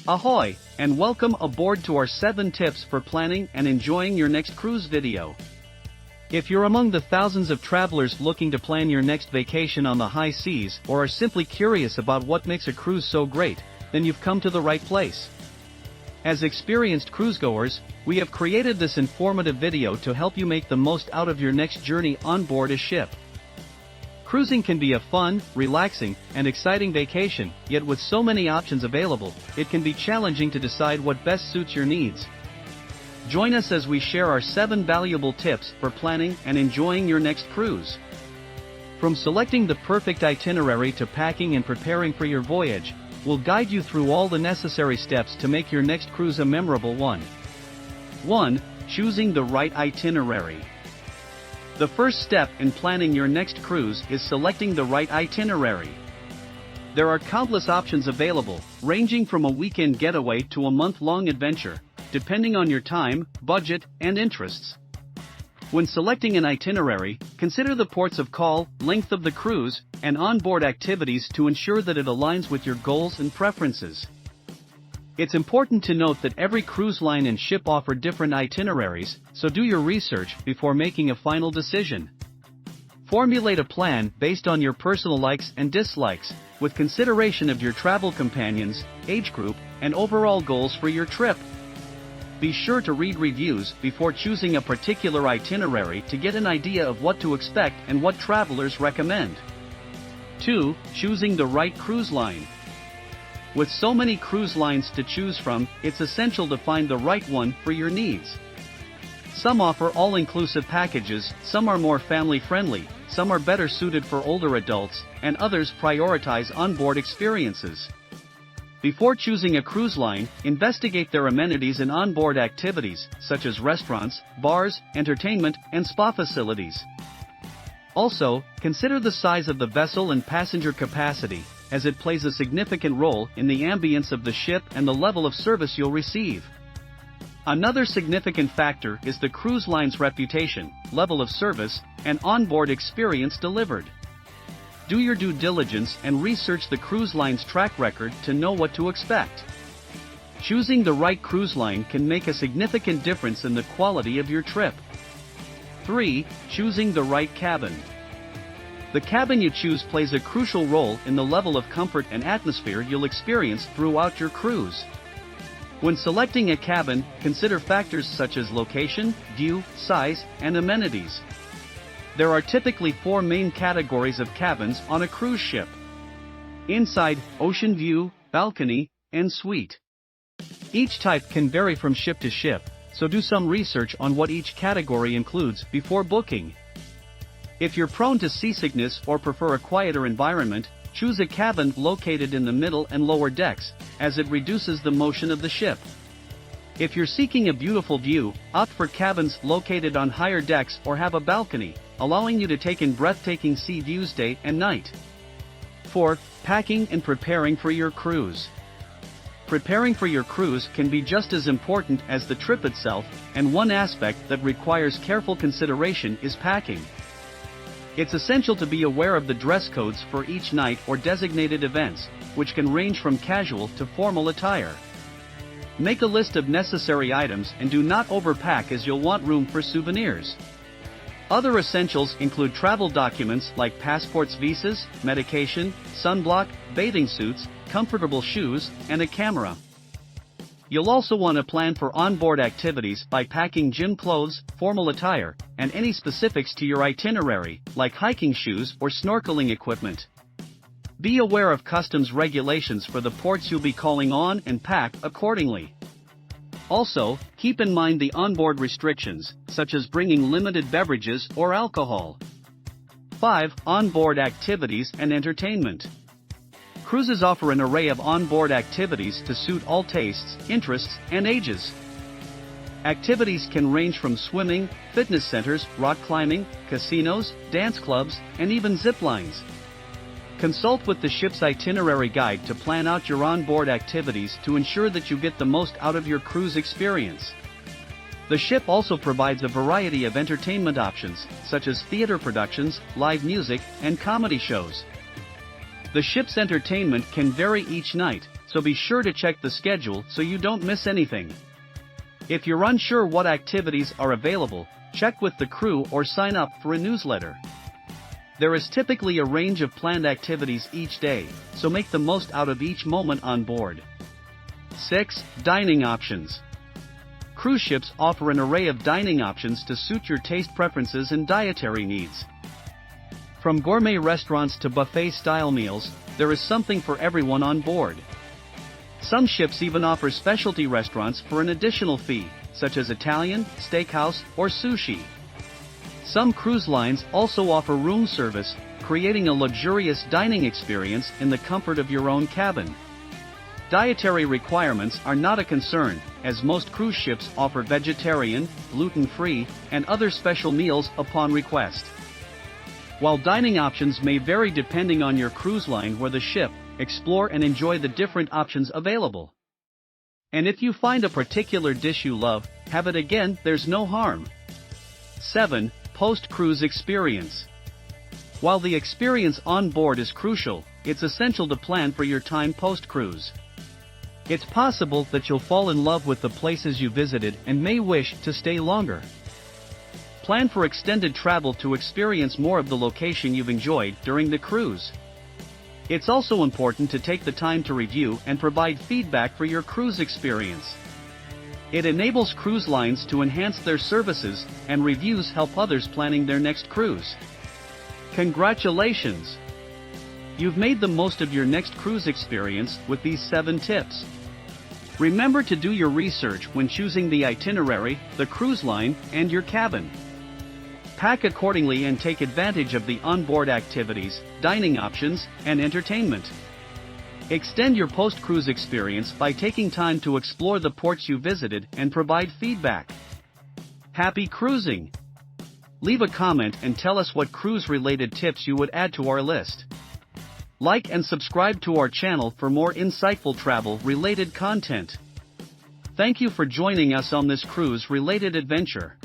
Ahoy, and welcome aboard to our 7 tips for planning and enjoying your next cruise video. If you're among the thousands of travelers looking to plan your next vacation on the high seas or are simply curious about what makes a cruise so great, then you've come to the right place. As experienced cruisegoers, we have created this informative video to help you make the most out of your next journey on board a ship. Cruising can be a fun, relaxing, and exciting vacation, yet with so many options available, it can be challenging to decide what best suits your needs. Join us as we share our 7 valuable tips for planning and enjoying your next cruise. From selecting the perfect itinerary to packing and preparing for your voyage, we'll guide you through all the necessary steps to make your next cruise a memorable one. 1. Choosing the right itinerary. The first step in planning your next cruise is selecting the right itinerary. There are countless options available, ranging from a weekend getaway to a month-long adventure, depending on your time, budget, and interests. When selecting an itinerary, consider the ports of call, length of the cruise, and onboard activities to ensure that it aligns with your goals and preferences. It's important to note that every cruise line and ship offer different itineraries, so do your research before making a final decision. Formulate a plan based on your personal likes and dislikes, with consideration of your travel companions, age group, and overall goals for your trip. Be sure to read reviews before choosing a particular itinerary to get an idea of what to expect and what travelers recommend. 2. Choosing the right cruise line. With so many cruise lines to choose from, it's essential to find the right one for your needs. Some offer all-inclusive packages, some are more family-friendly, some are better suited for older adults, and others prioritize onboard experiences. Before choosing a cruise line, investigate their amenities and onboard activities, such as restaurants, bars, entertainment, and spa facilities. Also, consider the size of the vessel and passenger capacity, as it plays a significant role in the ambience of the ship and the level of service you'll receive. Another significant factor is the cruise line's reputation, level of service, and onboard experience delivered. Do your due diligence and research the cruise line's track record to know what to expect. Choosing the right cruise line can make a significant difference in the quality of your trip. 3. Choosing the right cabin. The cabin you choose plays a crucial role in the level of comfort and atmosphere you'll experience throughout your cruise. When selecting a cabin, consider factors such as location, view, size, and amenities. There are typically 4 main categories of cabins on a cruise ship: inside, ocean view, balcony, and suite. Each type can vary from ship to ship, so do some research on what each category includes before booking. If you're prone to seasickness or prefer a quieter environment, choose a cabin located in the middle and lower decks, as it reduces the motion of the ship. If you're seeking a beautiful view, opt for cabins located on higher decks or have a balcony, allowing you to take in breathtaking sea views day and night. 4. Packing and preparing for your cruise. Preparing for your cruise can be just as important as the trip itself, and one aspect that requires careful consideration is packing. It's essential to be aware of the dress codes for each night or designated events, which can range from casual to formal attire. Make a list of necessary items and do not overpack, as you'll want room for souvenirs. Other essentials include travel documents like passports, visas, medication, sunblock, bathing suits, comfortable shoes, and a camera. You'll also want to plan for onboard activities by packing gym clothes, formal attire, and any specifics to your itinerary, like hiking shoes or snorkeling equipment. Be aware of customs regulations for the ports you'll be calling on and pack accordingly. Also, keep in mind the onboard restrictions, such as bringing limited beverages or alcohol. 5. Onboard activities and entertainment. Cruises offer an array of onboard activities to suit all tastes, interests, and ages. Activities can range from swimming, fitness centers, rock climbing, casinos, dance clubs, and even zip lines. Consult with the ship's itinerary guide to plan out your onboard activities to ensure that you get the most out of your cruise experience. The ship also provides a variety of entertainment options, such as theater productions, live music, and comedy shows. The ship's entertainment can vary each night, so be sure to check the schedule so you don't miss anything. If you're unsure what activities are available, check with the crew or sign up for a newsletter. There is typically a range of planned activities each day, so make the most out of each moment on board. 6. Dining options. Cruise ships offer an array of dining options to suit your taste preferences and dietary needs. From gourmet restaurants to buffet-style meals, there is something for everyone on board. Some ships even offer specialty restaurants for an additional fee, such as Italian, steakhouse, or sushi. Some cruise lines also offer room service, creating a luxurious dining experience in the comfort of your own cabin. Dietary requirements are not a concern, as most cruise ships offer vegetarian, gluten-free, and other special meals upon request. While dining options may vary depending on your cruise line or the ship, explore and enjoy the different options available. And if you find a particular dish you love, have it again, there's no harm. 7. Post-cruise experience. While the experience on board is crucial, it's essential to plan for your time post-cruise. It's possible that you'll fall in love with the places you visited and may wish to stay longer. Plan for extended travel to experience more of the location you've enjoyed during the cruise. It's also important to take the time to review and provide feedback for your cruise experience. It enables cruise lines to enhance their services, and reviews help others planning their next cruise. Congratulations! You've made the most of your next cruise experience with these 7 tips. Remember to do your research when choosing the itinerary, the cruise line, and your cabin. Pack accordingly and take advantage of the onboard activities, dining options, and entertainment. Extend your post-cruise experience by taking time to explore the ports you visited and provide feedback. Happy cruising! Leave a comment and tell us what cruise-related tips you would add to our list. Like and subscribe to our channel for more insightful travel-related content. Thank you for joining us on this cruise-related adventure.